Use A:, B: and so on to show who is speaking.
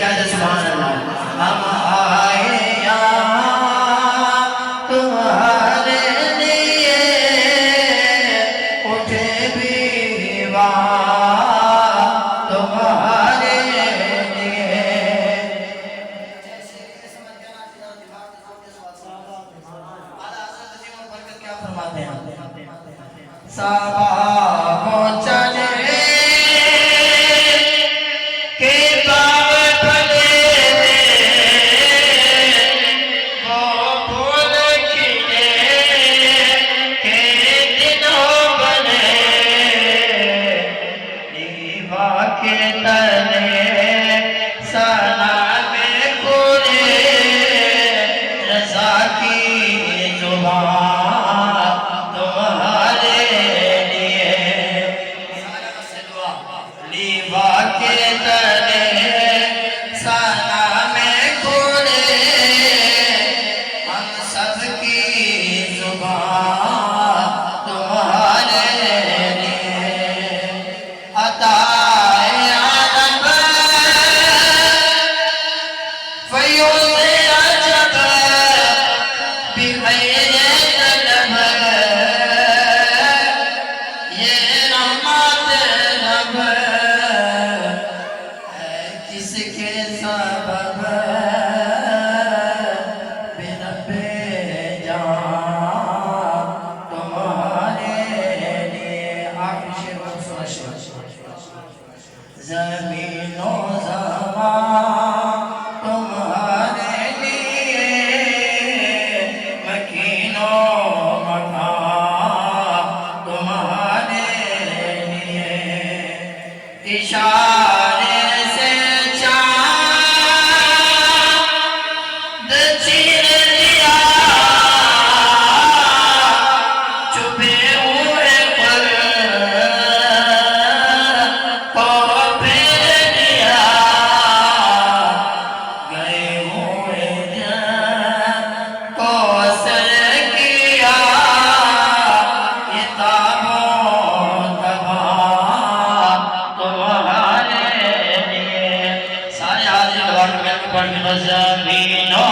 A: क्या है सुभान अल्लाह। हम आए यहाँ तुम्हारे लिए, उठे बीवा तुम्हारे लिए। क्या फरमाते हैं साबा को चले के बाव फले वो फूल खिले के दिनों बने, दीवा के तले सना में खुले रज़ा की जुबान तुम्हारे लिए। लीवा के तले सना में खुले हम सबकी जुबान तुम्हारे लिए। अताए आदम फयूज़ अजब बिग़ैर तलब, ये रहमत रब है किसके सबब, बिरब्बे जान तुम्हारे लिए। आखिरी शेर को सुना शेर। ज़मीनो ज़मान तुम्हारे लिए, मकीनो मकान तुम्हारे लिए। इशारे से चाँद चीर लिया, छुपे हुए पल को फेर लिया, गए हुए जन को असर किया, ये ताबों तबाह तुम्हारे लिए। सारे हाजिर पढ़ ज़मीनो ज़मीनो